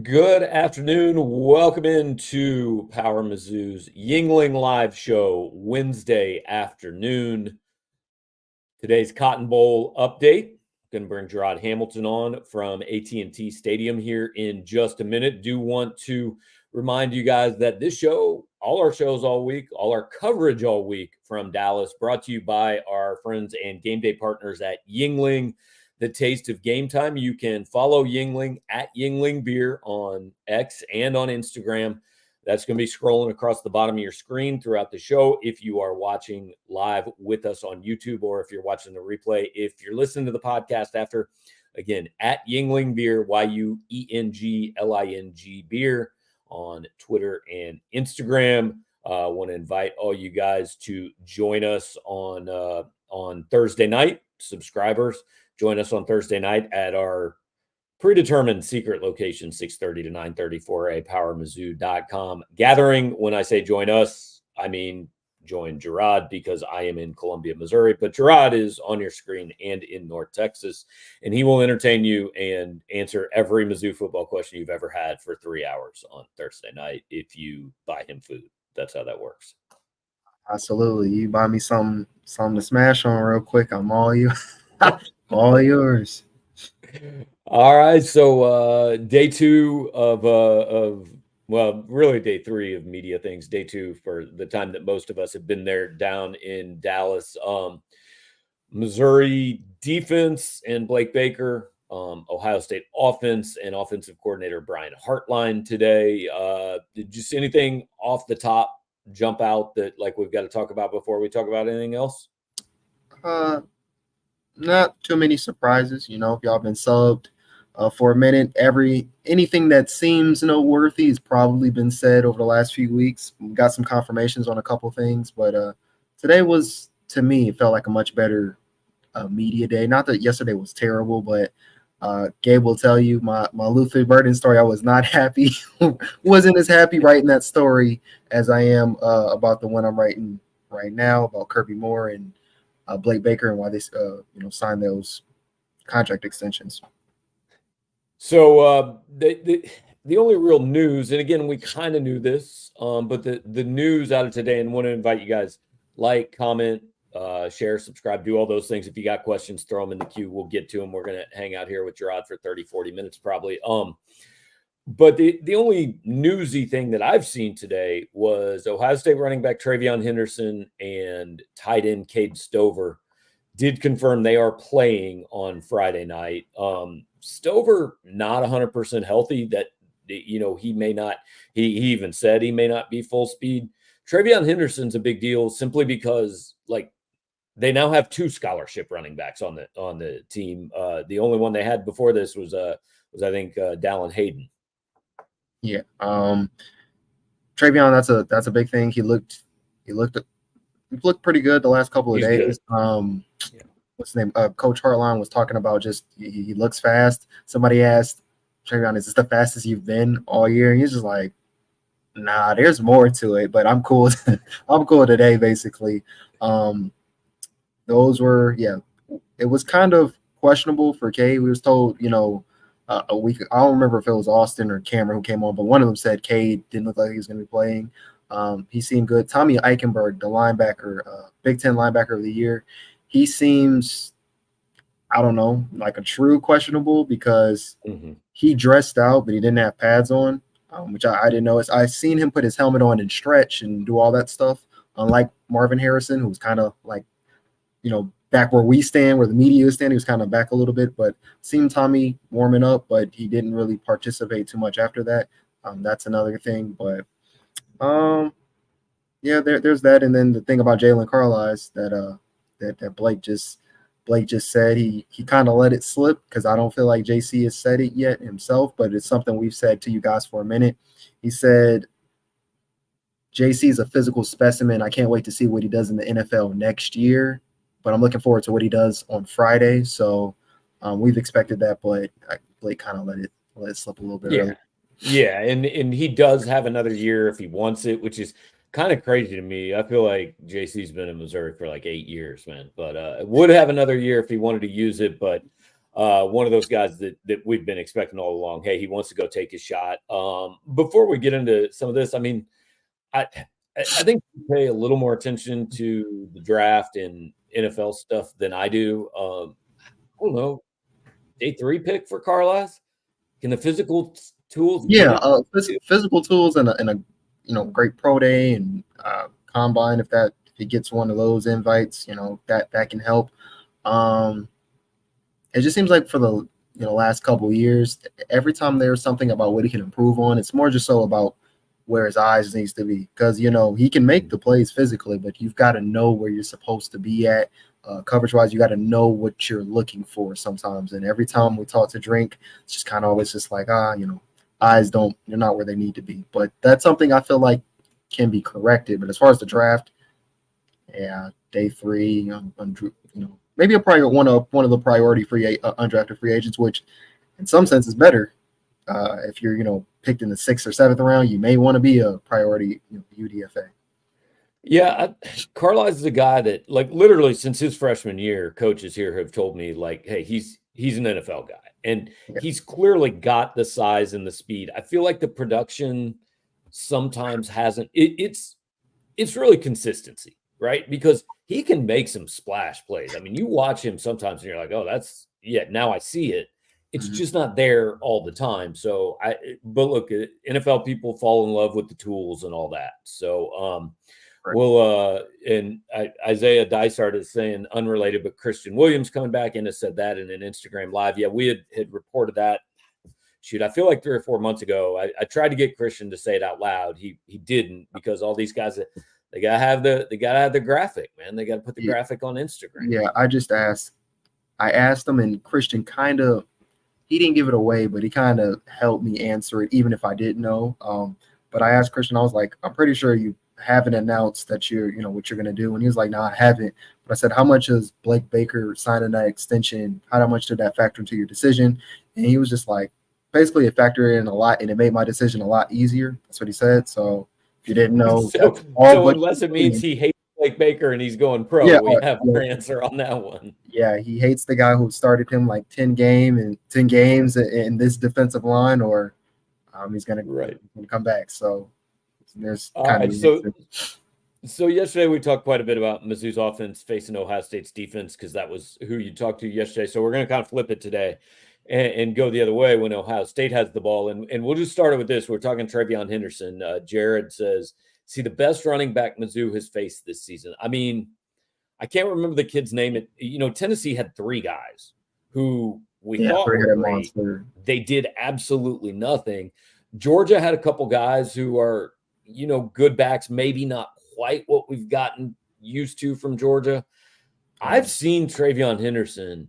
Good afternoon. Welcome into Power Mizzou's Yuengling live show Wednesday afternoon. Today's Cotton Bowl update. Going to bring Jarod Hamilton on from AT&T Stadium here in just a minute. Do want to remind you guys that this show, all our shows all week, all our coverage all week from Dallas, brought to you by our friends and game day partners at Yuengling, the taste of game time. You can follow Yuengling at Yuengling Beer on X and on Instagram. That's going to be scrolling across the bottom of your screen throughout the show if you are watching live with us on YouTube or if you're watching the replay. If you're listening to the podcast after, again, at Yuengling Beer, Yuengling Beer on Twitter and Instagram. I want to invite all you guys to join us on Thursday night. Subscribers, join us on Thursday night at our predetermined secret location, 6:30 to 9:30 for a powermizzou.com gathering. When I say join us, I mean join Jarod because I am in Columbia, Missouri, but Jarod is on your screen and in North Texas, and he will entertain you and answer every Mizzou football question you've ever had for 3 hours on Thursday night if you buy him food. That's how that works. Absolutely. You buy me something to smash on real quick. I'm all you. All yours. All right, so day two of well, really day three of media things. Day two for the time that most of us have been there down in Dallas. Missouri defense and Blake Baker, Ohio State offense and offensive coordinator Brian Hartline today. Did you see anything off the top jump out that like we've got to talk about before we talk about anything else? Not too many surprises. If y'all been subbed for a minute, anything that seems noteworthy has probably been said over the last few weeks. We got some confirmations on a couple things, but today was, to me, it felt like a much better media day. Not that yesterday was terrible, but Gabe will tell you my Luther Burden story. I was not happy. Wasn't as happy writing that story as I am about the one I'm writing right now about Kirby Moore and Blake Baker and why they signed those contract extensions. So the only real news, and again, we kind of knew this, but the news out of today, and want to invite you guys, like, comment, share, subscribe, do all those things. If you got questions, throw them in the queue. We'll get to them. We're going to hang out here with Jarod for 30, 40 minutes probably. But the only newsy thing that I've seen today was Ohio State running back TreVeyon Henderson and tight end Cade Stover did confirm they are playing on Friday night. Stover not 100% healthy. That he may not. He even said he may not be full speed. TreVeyon Henderson's a big deal simply because they now have two scholarship running backs on the team. The only one they had before this was I think Dallin Hayden. Yeah. TreVeyon, that's a big thing. He looked pretty good the last couple of days. What's his name? Coach Hartline was talking about just he looks fast. Somebody asked TreVeyon, "Is this the fastest you've been all year?" And he's just like, "Nah, there's more to it, but I'm cool. I'm cool today." Basically, those were It was kind of questionable for Cade. We was told, a week. I don't remember if it was Austin or Cameron who came on, but one of them said Cade didn't look like he was going to be playing. He seemed good. Tommy Eichenberg, the linebacker, Big Ten linebacker of the year, he seems, I don't know, like a true questionable because he dressed out, but he didn't have pads on, which I didn't know. I seen him put his helmet on and stretch and do all that stuff, unlike Marvin Harrison, who was kind of like, back where we stand, where the media is standing. He was kind of back a little bit, but seen Tommy warming up, but he didn't really participate too much after that. That's another thing, but there's that. And then the thing about Jalen Carlisle that Blake just said he kind of let it slip because I don't feel like JC has said it yet himself, but it's something we've said to you guys for a minute. He said JC is a physical specimen. I can't wait to see what he does in the NFL next year. But I'm looking forward to what he does on Friday. So we've expected that, but Blake kind of let it slip a little bit early. Yeah, and he does have another year if he wants it, which is kind of crazy to me. I feel like JC's been in Missouri for like 8 years, man. But would have another year if he wanted to use it. But One of those guys that we've been expecting all along. Hey, he wants to go take his shot. Before we get into some of this, I mean, I think you pay a little more attention to the draft and NFL stuff than I do. I don't know. Day 3 pick for Carlisle? Can the physical tools Yeah, get it? physical tools and a great pro day and combine if he gets one of those invites, that can help. It just seems like for the last couple of years, every time there's something about what he can improve on, it's more just so about where his eyes needs to be, because he can make the plays physically, but you've got to know where you're supposed to be at. Coverage wise, you got to know what you're looking for sometimes. And every time we talk to Drink, it's just kind of always just like, eyes they're not where they need to be. But that's something I feel like can be corrected. But as far as the draft, yeah, day 3, maybe probably one of the priority undrafted free agents, which in some sense is better. If you're picked in the 6th or 7th round, you may want to be a priority UDFA. Yeah, Carlisle is a guy that, like, literally since his freshman year, coaches here have told me, like, hey, he's an NFL guy, and he's clearly got the size and the speed. I feel like the production sometimes hasn't. It's really consistency, right? Because he can make some splash plays. I mean, you watch him sometimes, and you're like, oh, now I see it. It's just not there all the time. So but look, NFL people fall in love with the tools and all that. So, right. And Isaiah Dysart is saying unrelated, but Christian Williams coming back in has said that in an Instagram live. Yeah, we had reported that. Shoot, I feel like 3 or 4 months ago, I tried to get Christian to say it out loud. He didn't, because all these guys, they gotta have the graphic, man. They got to put the graphic on Instagram. Yeah, I asked him, and Christian he didn't give it away, but he kind of helped me answer it, even if I didn't know. But I asked Christian, I was like, I'm pretty sure you haven't announced that what you're going to do. And he was like, no, I haven't. But I said, how much is Blake Baker signing that extension? How much did that factor into your decision? And he was just like, basically it factored in a lot, and it made my decision a lot easier. That's what he said. So if you didn't know, so unless it means he hates Blake Baker and he's going pro, we have our answer on that one. Yeah, he hates the guy who started him like 10 games in this defensive line, or he's gonna come back. So there's so yesterday we talked quite a bit about Mizzou's offense facing Ohio State's defense, because that was who you talked to yesterday. So we're going to kind of flip it today and go the other way when Ohio State has the ball. And we'll just start it with this. We're talking TreVeyon Henderson. Jarod says, see, the best running back Mizzou has faced this season. I mean, I can't remember the kid's name. Tennessee had 3 guys who we thought were great. They did absolutely nothing. Georgia had a couple guys who are, good backs, maybe not quite what we've gotten used to from Georgia. I've seen TreVeyon Henderson,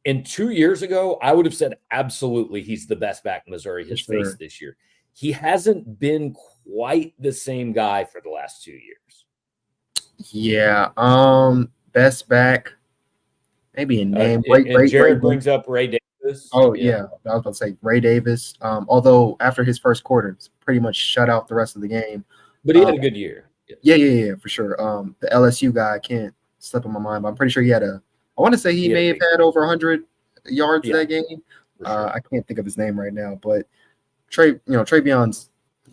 and 2 years ago, I would have said absolutely he's the best back Missouri has faced this year. He hasn't been quite the same guy for the last 2 years. Yeah. Best back, maybe a name. Jarod brings up Ray Davis. Oh, yeah. I was about to say Ray Davis. Although after his first quarter, it's pretty much shut out the rest of the game. But he had a good year. Yeah, for sure. The LSU guy, I can't slip in my mind, but I'm pretty sure he had I want to say he may have had over 100 yards that game. Sure. I can't think of his name right now, but TreVeyon's,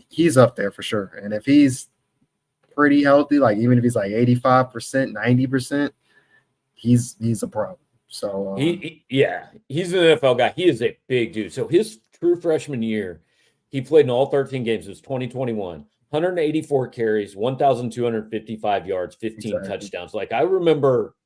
he's up there for sure. And if he's pretty healthy, like even if he's like 85%, 90%, he's a problem. So he's an NFL guy. He is a big dude. So his true freshman year, he played in all 13 games. It was 2021. 184 carries, 1,255 yards, 15 touchdowns. Like, I remember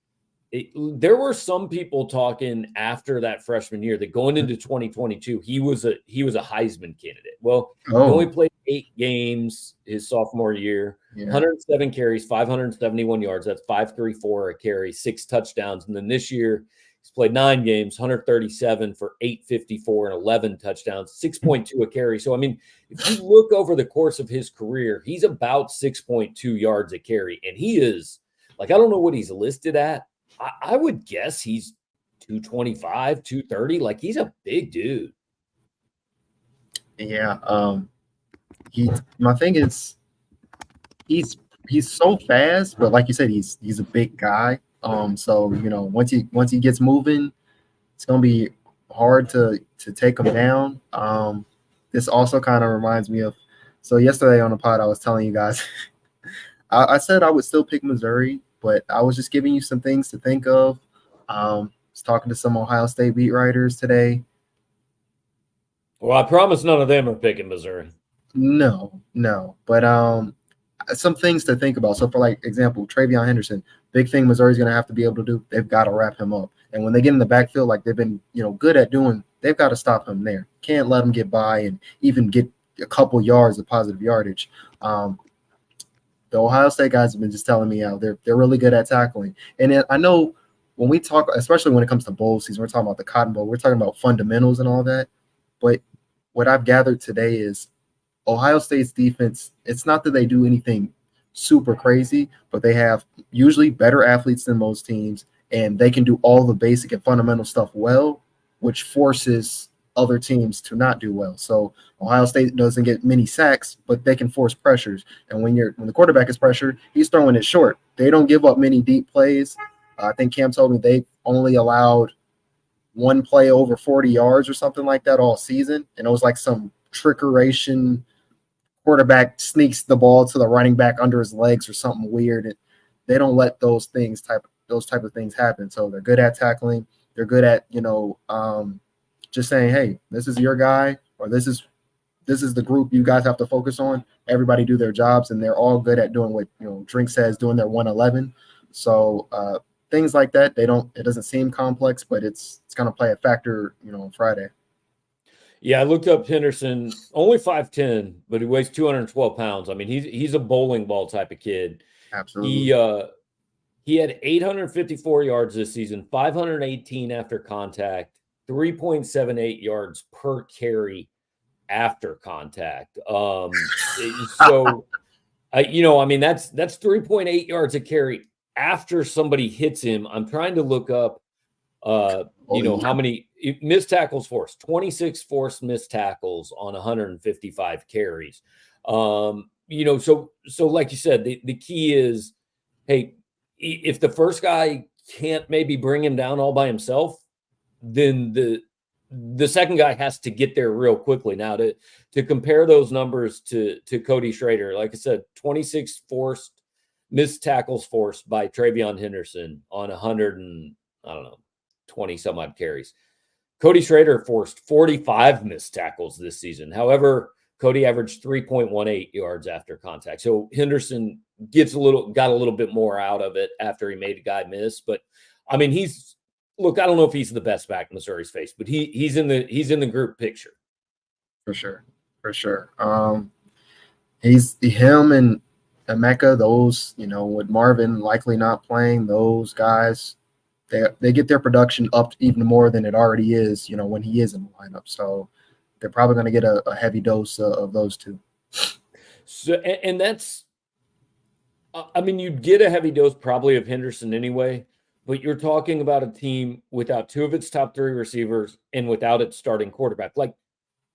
there were some people talking after that freshman year that going into 2022, he was a Heisman candidate. Well, he only played 8 games his sophomore year, 107 carries, 571 yards. That's 5.34 a carry, 6 touchdowns. And then this year, he's played 9 games, 137 for 854 and 11 touchdowns, 6.2 a carry. So, I mean, if you look over the course of his career, he's about 6.2 yards a carry. And he is, like, I don't know what he's listed at. I would guess he's 225, 230. Like, he's a big dude. Yeah. My thing is, he's so fast, but like you said, he's a big guy. So once he gets moving, It's going to be hard to take them down. This also kind of reminds me of, so yesterday on the pod, I was telling you guys, I said I would still pick Missouri, but I was just giving you some things to think of. I was talking to some Ohio State beat writers today. Well, I promise none of them are picking Missouri. No, but some things to think about. So for like example, TreVeyon Henderson, big thing Missouri's going to have to be able to do. They've got to wrap him up, and when they get in the backfield, like they've been good at doing, they've got to stop him there. Can't let him get by and even get a couple yards of positive yardage. The Ohio State guys have been just telling me out they're really good at tackling, and I know when we talk, especially when it comes to bowl season, we're talking about the Cotton Bowl, we're talking about fundamentals and all that. But what I've gathered today is Ohio State's defense, it's not that they do anything super crazy, but they have usually better athletes than most teams, and they can do all the basic and fundamental stuff well, which forces other teams to not do well. So Ohio State doesn't get many sacks, but they can force pressures. And when the quarterback is pressured, he's throwing it short. They don't give up many deep plays. I think Cam told me they only allowed one play over 40 yards or something like that all season, and it was like some trickeration. Quarterback sneaks the ball to the running back under his legs or something weird. And they don't let those type of things happen. So they're good at tackling. They're good at just saying, hey, this is your guy, or this is the group you guys have to focus on. Everybody do their jobs, and they're all good at doing what Drink says, doing their 111. So things like that, it doesn't seem complex, but it's going to play a factor, on Friday. Yeah, I looked up Henderson, only 5'10", but he weighs 212 pounds. I mean, he's a bowling ball type of kid. Absolutely. He had 854 yards this season, 518 after contact, 3.78 yards per carry after contact. So, that's 3.8 yards a carry after somebody hits him. I'm trying to look up, how many missed tackles forced, 26 forced missed tackles on 155 carries. So like you said, the key is, hey, if the first guy can't maybe bring him down all by himself, then the second guy has to get there real quickly. Now to compare those numbers to Cody Schrader, like I said, 26 missed tackles forced by TreVeyon Henderson on 20 some odd carries. Cody Schrader forced 45 missed tackles this season. However, Cody averaged 3.18 yards after contact. So Henderson got a little bit more out of it after he made a guy miss. But I mean, I don't know if he's the best back Missouri's faced, but he's in the group picture. For sure. He's him and Emeka, those, with Marvin likely not playing, those guys, they get their production up even more than it already is, when he is in the lineup. So they're probably going to get a heavy dose of those two. So, and that's, you'd get a heavy dose probably of Henderson anyway, but you're talking about a team without two of its top three receivers and without its starting quarterback. Like,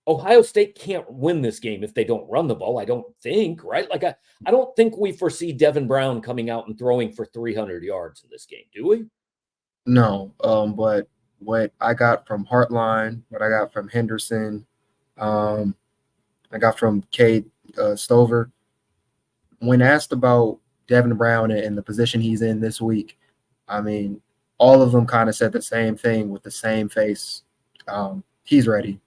Ohio State can't win this game if they don't run the ball, I don't think, right? Like, I don't think we foresee Devin Brown coming out and throwing for 300 yards in this game, do we? No, but what I got from Hartline, what I got from Henderson, I got from Cade Stover, when asked about Devin Brown and the position he's in this week, all of them kind of said the same thing with the same face. He's ready.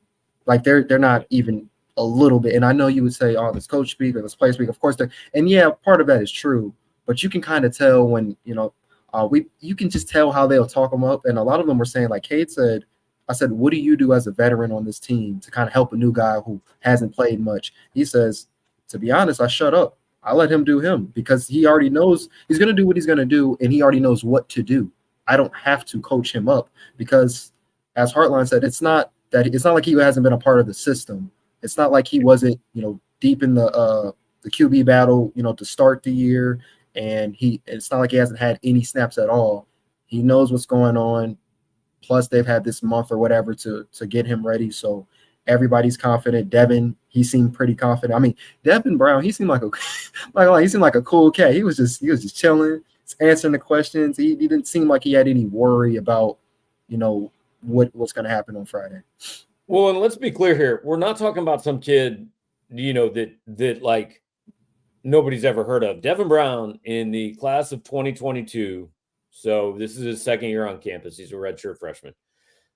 Like they're not even a little bit. And I know you would say, oh, this coach speak or this player speak. Of course, and yeah, part of that is true. But you can kind of tell when you can just tell how they'll talk them up. And a lot of them were saying, like Cade said, I said, what do you do as a veteran on this team to kind of help a new guy who hasn't played much? He says, to be honest, I shut up. I let him do him because he already knows he's going to do what he's going to do, and he already knows what to do. I don't have to coach him up because, as Hartline said, it's not like he hasn't been a part of the system. It's not like he wasn't, deep in the QB battle, to start the year, and it's not like he hasn't had any snaps at all. He knows what's going on. Plus, they've had this month or whatever to get him ready. So everybody's confident. Devin, he seemed pretty confident. Devin Brown, he seemed like a cool cat. He was just chilling, answering the questions. He didn't seem like he had any worry about, what's going to happen on Friday. Well, and let's be clear here. We're not talking about some kid, that like nobody's ever heard of. Devin Brown in the class of 2022. So this is his second year on campus. He's a redshirt freshman.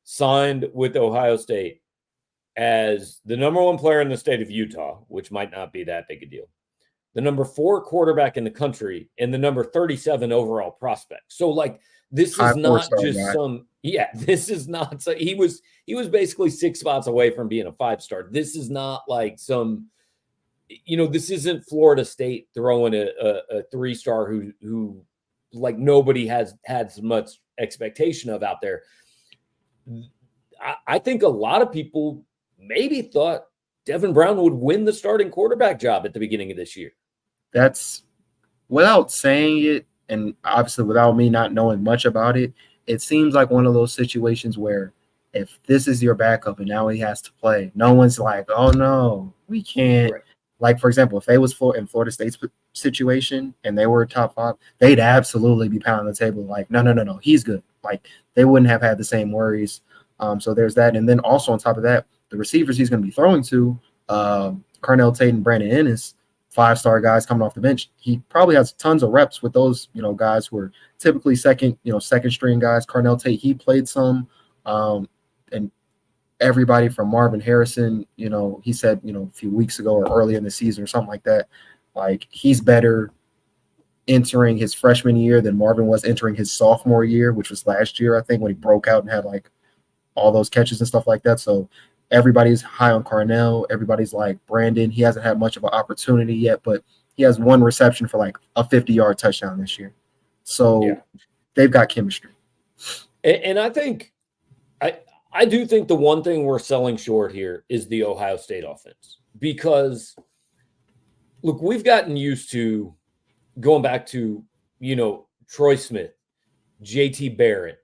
Signed with Ohio State as the number 1 player in the state of Utah, which might not be that big a deal. The number 4 quarterback in the country and the number 37 overall prospect. So like this is not just this is not so he was basically 6 spots away from being a 5-star. This is not like some, this isn't Florida State throwing a 3-star who like nobody has had as much expectation of out there. I think a lot of people maybe thought Devin Brown would win the starting quarterback job at the beginning of this year. That's without saying it, and obviously without me not knowing much about it, it seems like one of those situations where if this is your backup and now he has to play, no one's like, oh no, we can't. Right. Like, for example, if they was in Florida State's situation and they were top 5, they'd absolutely be pounding the table like, no, he's good. Like, they wouldn't have had the same worries. So there's that. And then also on top of that, the receivers he's going to be throwing to, Carnell Tate and Brandon Ennis, 5-star guys coming off the bench. He probably has tons of reps with those, guys who are typically second string guys. Carnell Tate, he played some, and everybody from Marvin Harrison, he said, a few weeks ago or early in the season or something like that, like he's better entering his freshman year than Marvin was entering his sophomore year, which was last year, I think, when he broke out and had like all those catches and stuff like that. So everybody's high on Carnell. Everybody's like Brandon. He hasn't had much of an opportunity yet, but he has 1 reception for like a 50-yard touchdown this year. So they've got chemistry. And I think I do think the one thing we're selling short here is the Ohio State offense, because look, we've gotten used to going back to, Troy Smith, JT Barrett,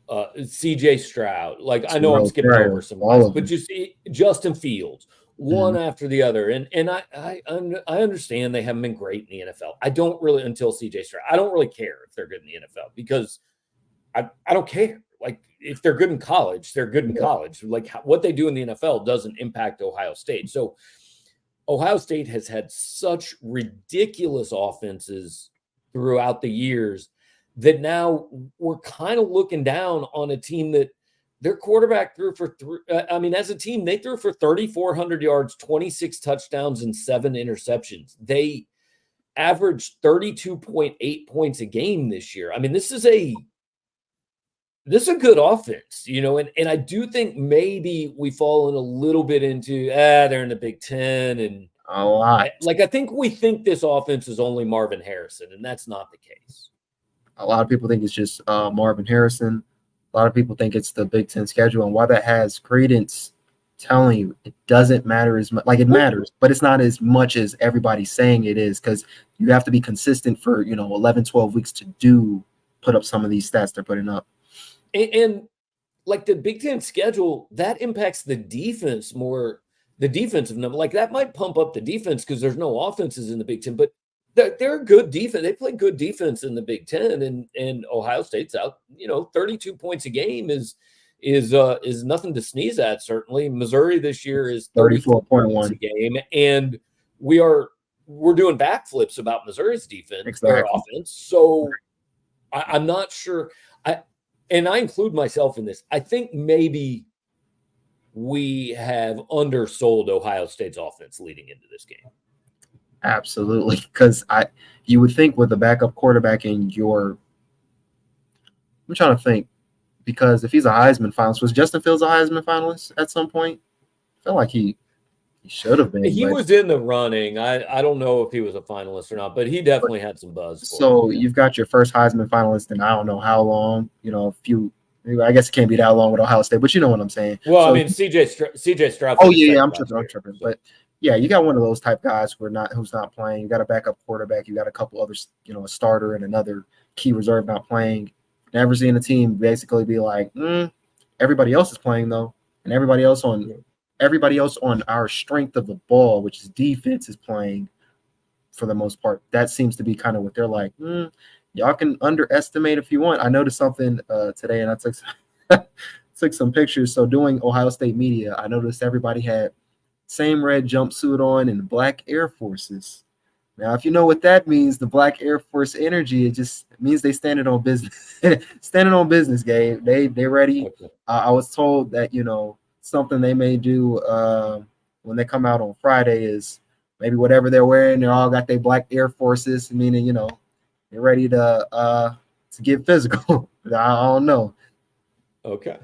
CJ Stroud. Like, I know I'm skipping over some guys, but just Justin Fields, one after the other. And I understand they haven't been great in the NFL. I don't really, until CJ Stroud, I don't really care if they're good in the NFL because I don't care. Like, if they're good in college, they're good in college. Like, what they do in the NFL doesn't impact Ohio State. So Ohio State has had such ridiculous offenses throughout the years that now we're kind of looking down on a team that their quarterback threw for as a team, they threw for 3,400 yards, 26 touchdowns, and 7 interceptions. They averaged 32.8 points a game this year. I mean, this is a good offense, and I do think maybe we fall in a little bit into, they're in the Big Ten and a lot. Like, I think we think this offense is only Marvin Harrison, and that's not the case. A lot of people think it's just Marvin Harrison. A lot of people think it's the Big Ten schedule, and why that has credence, telling you it doesn't matter as much. Like, it matters, but it's not as much as everybody's saying it is, because you have to be consistent for 11, 12 weeks to put up some of these stats they're putting up. And like the Big Ten schedule, that impacts the defense more, the defensive number. Like, that might pump up the defense because there's no offenses in the Big Ten, but they're a good defense. They play good defense in the Big Ten, and Ohio State's out. 32 points a game is nothing to sneeze at. Certainly, Missouri this year is 34.1 a game, and we're doing backflips about Missouri's defense, their offense. So I'm not sure. And I include myself in this. I think maybe we have undersold Ohio State's offense leading into this game. Absolutely, because you would think with a backup quarterback I'm trying to think, because if he's a Heisman finalist, was Justin Fields a Heisman finalist at some point? I feel like he should have been. He was in the running. I don't know if he was a finalist or not, but he definitely had some buzz. So you've got your first Heisman finalist in I don't know how long. I guess it can't be that long with Ohio State, but you know what I'm saying. Well, CJ Stroud. Oh yeah, I'm tripping. But yeah, you got one of those type guys who's not playing. You got a backup quarterback. You got a couple others, a starter and another key reserve not playing. Never seen a team basically be like, everybody else is playing though, and everybody else on our strength of the ball, which is defense, is playing for the most part. That seems to be kind of what they're like. Y'all can underestimate if you want. I noticed something today, and I took took some pictures. So doing Ohio State media, I noticed everybody had same red jumpsuit on and black Air Forces. Now, if you know what that means, the black Air Force energy, it just means they standing on business. Standing on business, Gabe. They ready. Okay. I was told that, something they may do when they come out on Friday is maybe whatever they're wearing, they all got their black Air Forces, meaning, they're ready to get physical. I don't know. Okay.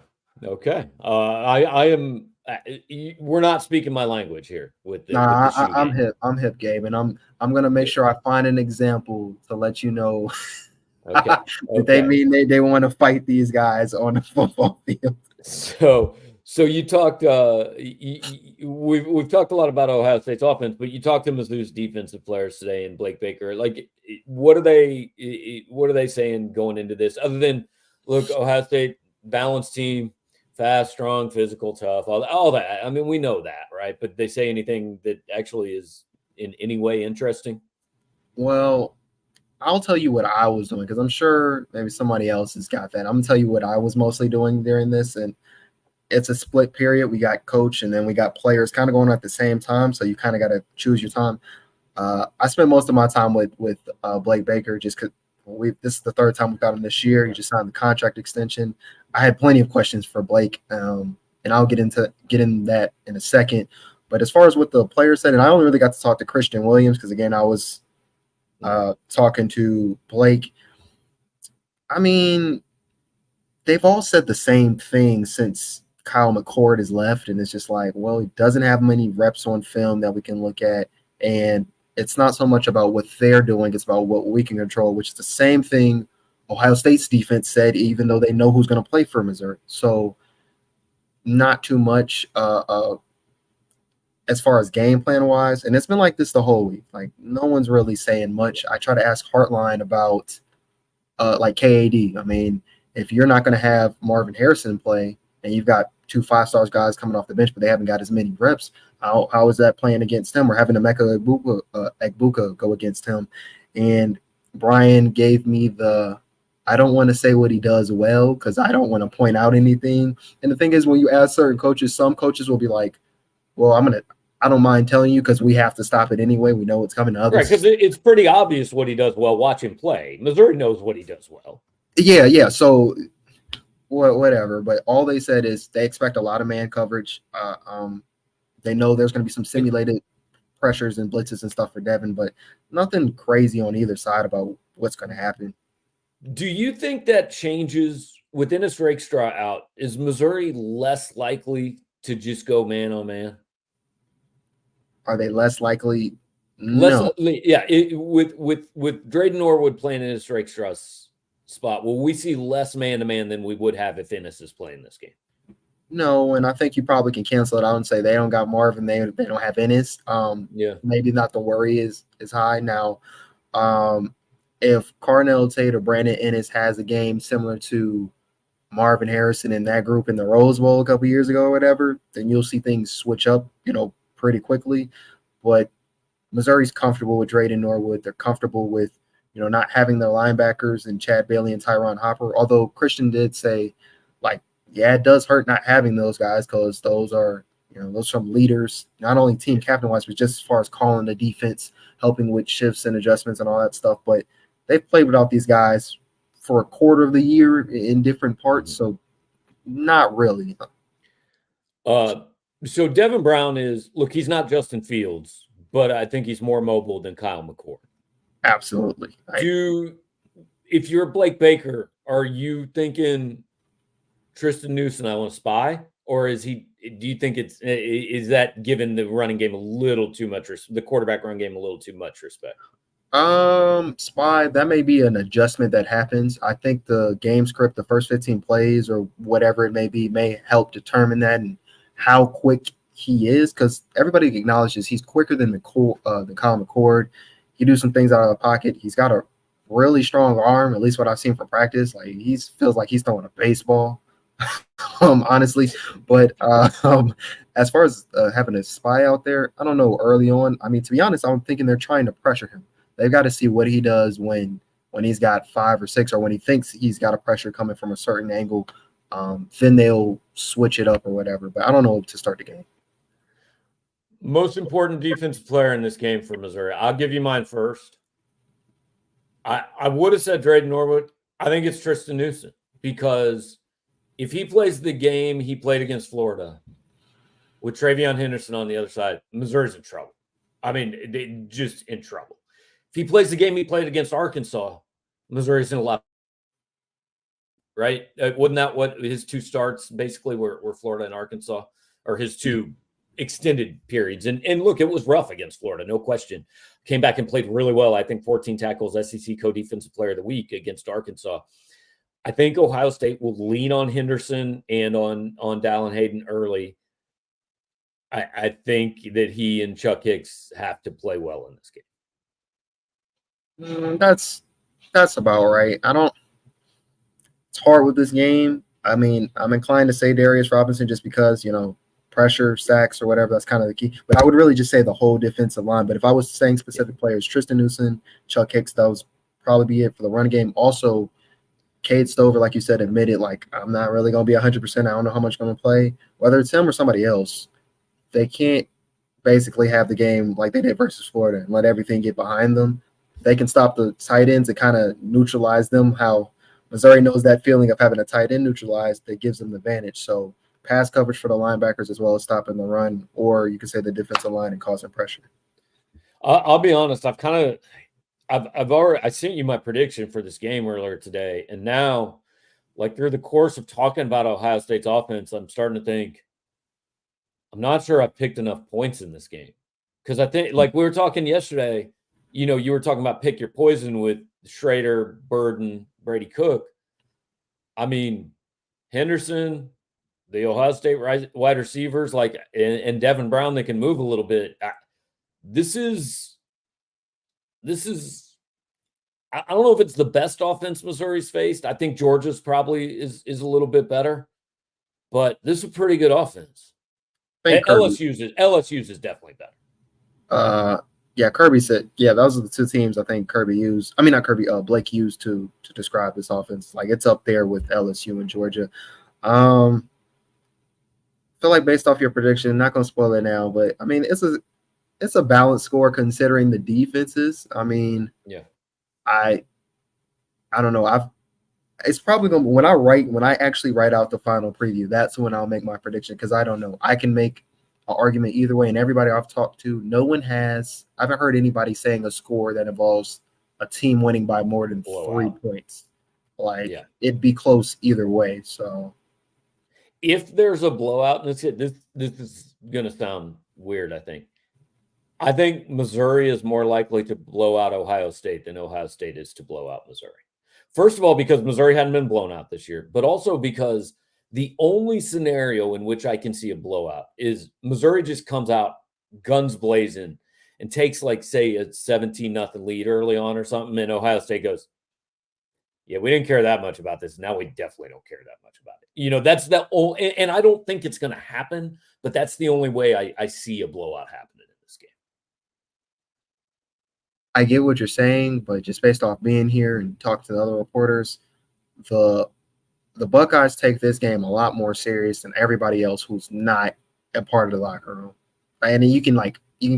I am. We're not speaking my language here with the shoe I'm game. hip. I'm hip, Gabe, and I'm gonna make sure I find an example to let you know Okay. that they mean they want to fight these guys on the football field. So you talked. We've talked a lot about Ohio State's offense, but you talked to Mizzou's defensive players today and Blake Baker. Like, what are they saying going into this? Other than, look, Ohio State balanced team, fast, strong, physical, tough, all that. I mean, we know that, right? But they say anything that actually is in any way interesting? Well, I'll tell you what I was doing because I'm sure maybe somebody else has got that. I'm gonna tell you what I was mostly doing during this, and it's a split period. We got coach and then we got players kind of going at the same time, so you kind of got to choose your time. I spent most of my time with Blake Baker just because this is the third time we got him this year. He just signed the contract extension. I had plenty of questions for Blake, and I'll get in that in a second. But as far as what the players said, and I only really got to talk to Christian Williams because again I was talking to Blake. I mean, they've all said the same thing since Kyle McCord has left, and it's just like, well, he doesn't have many reps on film that we can look at, and it's not so much about what they're doing, it's about what we can control, which is the same thing Ohio State's defense said, even though they know who's going to play for Missouri. So not too much as far as game plan wise, and it's been like this the whole week. Like, no one's really saying much. I try to ask Heartline about like KAD. I mean, if you're not going to have Marvin Harrison play and you've got 2 5-star guys coming off the bench, but they haven't got as many reps, how is that playing against him? Or having Emeka Egbuka go against him? And Brian gave me I don't want to say what he does well because I don't want to point out anything. And the thing is, when you ask certain coaches, some coaches will be like, well, I don't mind telling you because we have to stop it anyway. We know what's coming to others. Right, because it's pretty obvious what he does well. Watch him play. Missouri knows what he does well. Yeah. So whatever. But all they said is they expect a lot of man coverage. They know there's going to be some simulated pressures and blitzes and stuff for Devin, but nothing crazy on either side about what's going to happen. Do you think that changes with Dennis Rakestraw out? Is Missouri less likely to just go man on man? Are they less likely? No. With Drayden Norwood playing Dennis Rakestraw's spot, will we see less man to man than we would have if Ennis is playing this game? No, and I think you probably can cancel it out and say they don't got Marvin, they don't have Ennis. Maybe not the worry is high now. If Carnell Tate or Brandon Ennis has a game similar to Marvin Harrison in that group in the Rose Bowl a couple years ago or whatever, then you'll see things switch up, pretty quickly. But Missouri's comfortable with Drayden Norwood. They're comfortable with, not having their linebackers and Chad Bailey and Tyron Hopper. Although Christian did say, it does hurt not having those guys because those are, those are some leaders, not only team captain-wise, but just as far as calling the defense, helping with shifts and adjustments and all that stuff. But they've played without these guys for a quarter of the year in different parts, so not really. So Devin Brown he's not Justin Fields, but I think he's more mobile than Kyle McCord. Absolutely. If you're Blake Baker, are you thinking Tristan Newsom, I want to spy? Or do you think is that giving the running game a little too much, the quarterback run game a little too much respect? Spy, that may be an adjustment that happens. I think the game script, the first 15 plays or whatever it may be, may help determine that and how quick he is, because everybody acknowledges he's quicker than Kyle McCord. He do some things out of the pocket. He's got a really strong arm, at least what I've seen from practice. Like, he feels like he's throwing a baseball, honestly. But as far as having a spy out there, I don't know early on. I mean, to be honest, I'm thinking they're trying to pressure him. They've got to see what he does when he's got 5 or 6 or when he thinks he's got a pressure coming from a certain angle. then they'll switch it up or whatever. But I don't know to start the game. Most important defensive player in this game for Missouri. I'll give you mine first. I would have said Drayden Norwood. I think it's Tristan Newsom, because if he plays the game he played against Florida with TreVeyon Henderson on the other side, Missouri's in trouble. I mean, they just in trouble. If he plays the game he played against Arkansas, Missouri's in a lot. Right? Wasn't that what his two starts basically were Florida and Arkansas, or his two extended periods? And look, it was rough against Florida, no question. Came back and played really well. I think 14 tackles, SEC co-defensive player of the week against Arkansas. I think Ohio State will lean on Henderson and on Dallin Hayden early. I think that he and Chuck Hicks have to play well in this game. That's about right. It's hard with this game. I mean, I'm inclined to say Darius Robinson just because, pressure, sacks, or whatever. That's kind of the key. But I would really just say the whole defensive line. But if I was saying specific players, Tristan Newsom, Chuck Hicks, that would probably be it for the run game. Also, Cade Stover, like you said, admitted, like, I'm not really going to be 100%. I don't know how much I'm going to play. Whether it's him or somebody else, they can't basically have the game like they did versus Florida and let everything get behind them. They can stop the tight ends and kind of neutralize them, how Missouri knows that feeling of having a tight end neutralized that gives them the advantage. So pass coverage for the linebackers as well as stopping the run, or you could say the defensive line and causing pressure. I'll be honest. I've already sent you my prediction for this game earlier today, and now, like, through the course of talking about Ohio State's offense, I'm starting to think I'm not sure I've picked enough points in this game, because I think, like we were talking yesterday, you were talking about pick your poison with Schrader, Burden, Brady Cook. I mean, Henderson, the Ohio State wide receivers, like, and Devin Brown, that can move a little bit. This is I don't know if it's the best offense Missouri's faced. I think Georgia's probably is a little bit better, but this is a pretty good offense. LSU's is definitely better. Yeah, Kirby said, those are the two teams I think Kirby used. I mean, not Kirby, Blake used to describe this offense. Like, it's up there with LSU and Georgia. I feel like based off your prediction, not going to spoil it now, but I mean, it's a balanced score considering the defenses. I mean, yeah, I don't know. It's probably going to, when I actually write out the final preview, that's when I'll make my prediction, because I don't know. I can make an argument either way, and everybody I've talked to, I haven't heard anybody saying a score that involves a team winning by more than 3 points. Like, it'd be close either way. So if there's a blowout, and this is going to sound weird, I think Missouri is more likely to blow out Ohio State than Ohio State is to blow out Missouri. First of all, because Missouri hadn't been blown out this year, but also because the only scenario in which I can see a blowout is Missouri just comes out guns blazing and takes, like, say, a 17-0 lead early on or something, and Ohio State goes, yeah, we didn't care that much about this. Now we definitely don't care that much about it. That's the only, and I don't think it's going to happen, but that's the only way I see a blowout happening in this game. I get what you're saying, but just based off being here and talking to the other reporters, the Buckeyes take this game a lot more serious than everybody else who's not a part of the locker room. And you can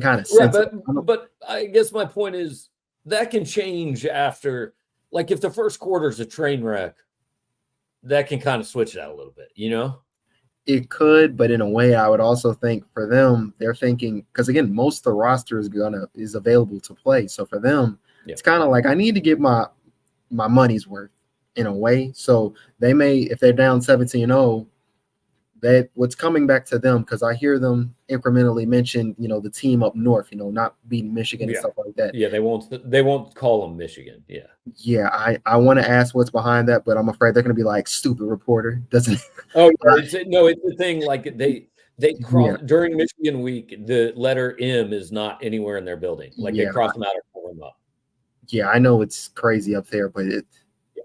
kind of sense it. But I guess my point is that can change after, like, if the first quarter is a train wreck, that can kind of switch that a little bit, It could, but in a way, I would also think for them, they're thinking, because again, most of the roster is available to play. So for them, it's kind of like, I need to get my money's worth in a way. So they may, if they're down 17-0, that what's coming back to them, because I hear them incrementally mention, the team up north, not beating Michigan and stuff like that. Yeah, they won't call them Michigan. Yeah. Yeah, I want to ask what's behind that, but I'm afraid they're going to be like, stupid reporter. Doesn't. Oh, it's the thing. Like, they cross during Michigan week, the letter M is not anywhere in their building. Like, they cross them out or pull them up. Yeah, I know it's crazy up there, but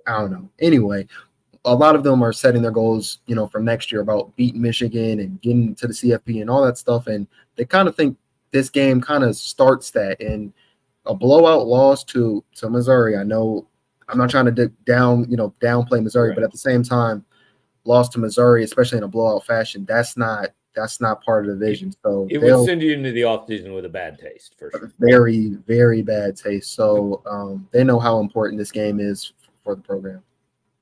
I don't know. Anyway, a lot of them are setting their goals, from next year about beating Michigan and getting to the CFP and all that stuff. And they kind of think this game kind of starts that. And a blowout loss to Missouri, I know I'm not trying to downplay Missouri, but at the same time, lost to Missouri, especially in a blowout fashion, that's not part of the vision. So it would send you into the offseason with a bad taste for sure. Very, very bad taste. So they know how important this game is for the program.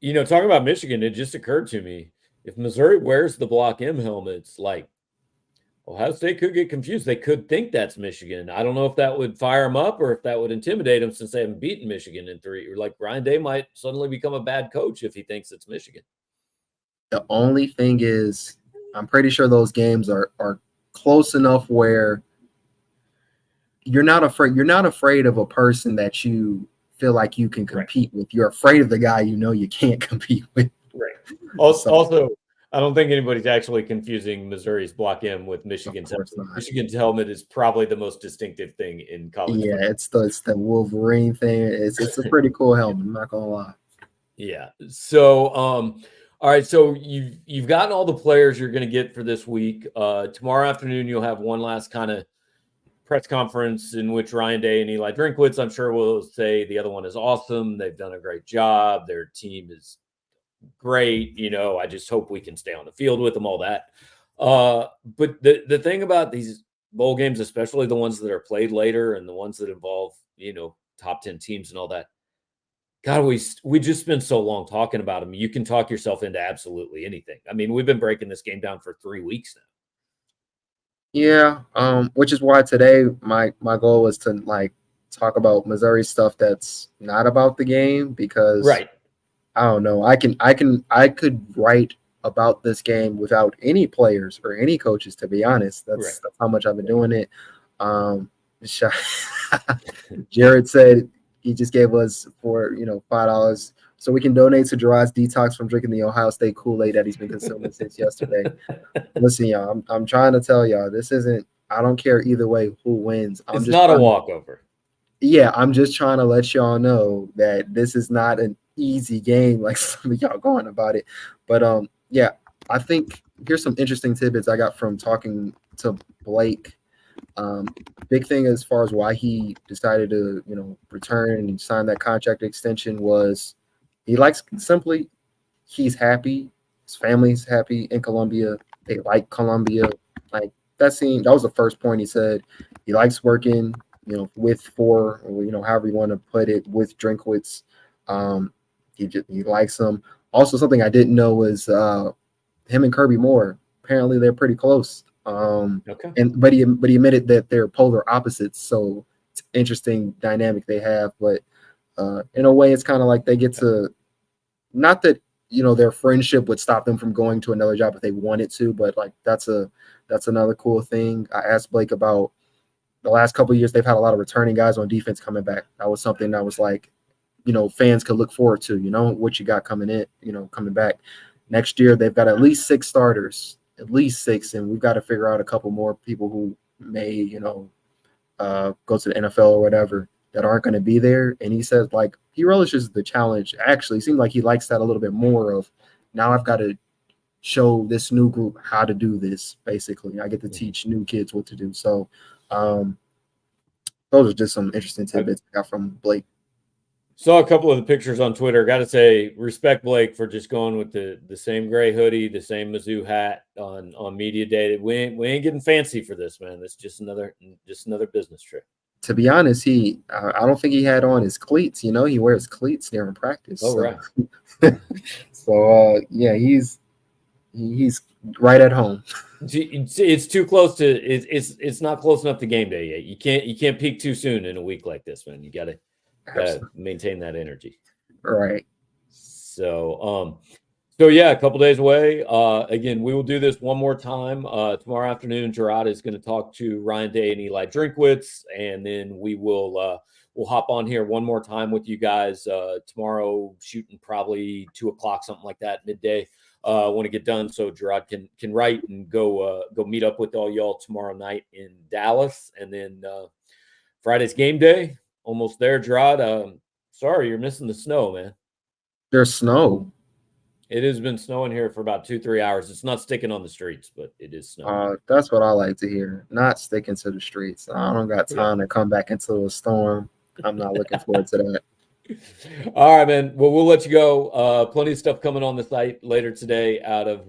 You know, talking about Michigan, it just occurred to me, if Missouri wears the Block M helmets, like Ohio State could get confused. They could think that's Michigan. I don't know if that would fire them up or if that would intimidate them since they haven't beaten Michigan in 3. Or like Ryan Day might suddenly become a bad coach if he thinks it's Michigan. The only thing is, I'm pretty sure those games are close enough where you're not afraid of a person that you feel like you can compete with. You're afraid of the guy you can't compete with. Right. Also, I don't think anybody's actually confusing Missouri's Block M with Michigan's helmet. Michigan's helmet is probably the most distinctive thing in college football. It's the Wolverine thing. It's a pretty cool helmet, I'm not gonna lie. Yeah. So all right, so you've gotten all the players you're going to get for this week. Tomorrow afternoon, you'll have one last kind of press conference in which Ryan Day and Eli Drinkwitz, I'm sure, will say the other one is awesome. They've done a great job. Their team is great. You know, I just hope we can stay on the field with them, all that. But the thing about these bowl games, especially the ones that are played later and the ones that involve, top 10 teams and all that, God, we just spend so long talking about them. You can talk yourself into absolutely anything. I mean, we've been breaking this game down for 3 weeks now. Yeah, which is why today my goal was to talk about Missouri stuff that's not about the game, because I don't know. I could write about this game without any players or any coaches, to be honest. That's how much I've been doing it. Jarod said he just gave us for $5 so we can donate to Jarod's detox from drinking the Ohio State Kool-Aid that he's been consuming since yesterday. Listen, y'all, I'm trying to tell y'all, this isn't. I don't care either way who wins. It's not a walkover. Yeah, I'm just trying to let y'all know that this is not an easy game like some of y'all going about it. But yeah, I think here's some interesting tidbits I got from talking to Blake. Big thing as far as why he decided to return and sign that contract extension was he's happy, his family's happy in Columbia, they like Columbia. Like that was the first point he said. He likes working however you want to put it, with Drinkwitz. He likes him. Also, something I didn't know was him and Kirby Moore, apparently they're pretty close. But he admitted that they're polar opposites, so it's an interesting dynamic they have. But in a way, it's kind of like they get to, not that their friendship would stop them from going to another job if they wanted to, but like that's another cool thing. I asked Blake about the last couple of years. They've had a lot of returning guys on defense coming back. That was something that was like, fans could look forward to. What you got coming in, coming back next year. They've got at least 6 starters. At least 6, and we've got to figure out a couple more people who may, go to the NFL or whatever that aren't going to be there. And he says, he relishes the challenge. Actually, it seemed like he likes that a little bit more of, now I've got to show this new group how to do this, basically. I get to teach new kids what to do. So those are just some interesting tidbits I got from Blake. Saw a couple of the pictures on Twitter. Got to say, respect Blake for just going with the same gray hoodie, the same Mizzou hat on media day. We ain't getting fancy for this, man. It's just another business trip. To be honest, I don't think he had on his cleats. He wears cleats during practice. Oh, so. Right. So yeah, he's right at home. It's too close to. It's not close enough to game day yet. You can't peak too soon in a week like this, man. You gotta maintain that energy. Right. So yeah, a couple days away. Again, we will do this one more time. Tomorrow afternoon, Jarod is going to talk to Ryan Day and Eli Drinkwitz, and then we will we'll hop on here one more time with you guys tomorrow, shooting probably 2:00, something like that, midday. Want to get done so Jarod can write and go meet up with all y'all tomorrow night in Dallas, and then Friday's game day. Almost there, Jarod. Sorry, you're missing the snow, man. There's snow. It has been snowing here for about 2-3 hours. It's not sticking on the streets, but it is snowing. That's what I like to hear. Not sticking to the streets. I don't got time to come back into a storm. I'm not looking forward to that. All right, man. Well, we'll let you go. Plenty of stuff coming on the site later today out of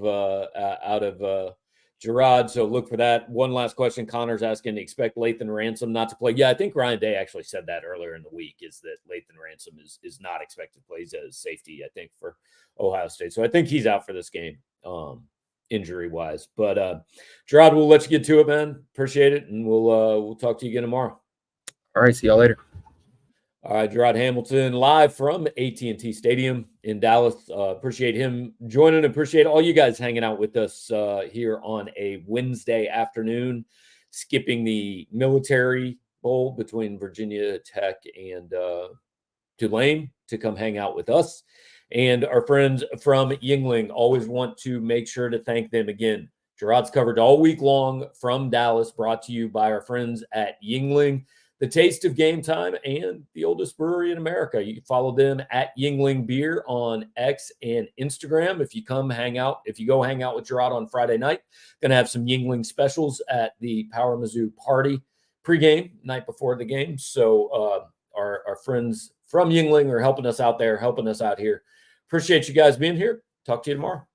Jarod. So look for that. One last question. Connor's asking, expect Lathan Ransom not to play. Yeah, I think Ryan Day actually said that earlier in the week, is that Lathan Ransom is not expected to play. He's a safety, I think, for Ohio State. So I think he's out for this game, injury-wise. But Jarod, we'll let you get to it, man. Appreciate it, and we'll talk to you again tomorrow. All right, see y'all later. All right, Jarod Hamilton live from AT&T Stadium in Dallas. Appreciate him joining. Appreciate all you guys hanging out with us here on a Wednesday afternoon, skipping the Military Bowl between Virginia Tech and Tulane to come hang out with us. And our friends from Yuengling, always want to make sure to thank them again. Jarod's covered all week long from Dallas, brought to you by our friends at Yuengling, the taste of game time and the oldest brewery in America. You can follow them at Yuengling Beer on X and Instagram. If you go hang out with Jarod on Friday night, going to have some Yuengling specials at the Power Mizzou party pregame, night before the game. So our friends from Yuengling are helping us out there, helping us out here. Appreciate you guys being here. Talk to you tomorrow.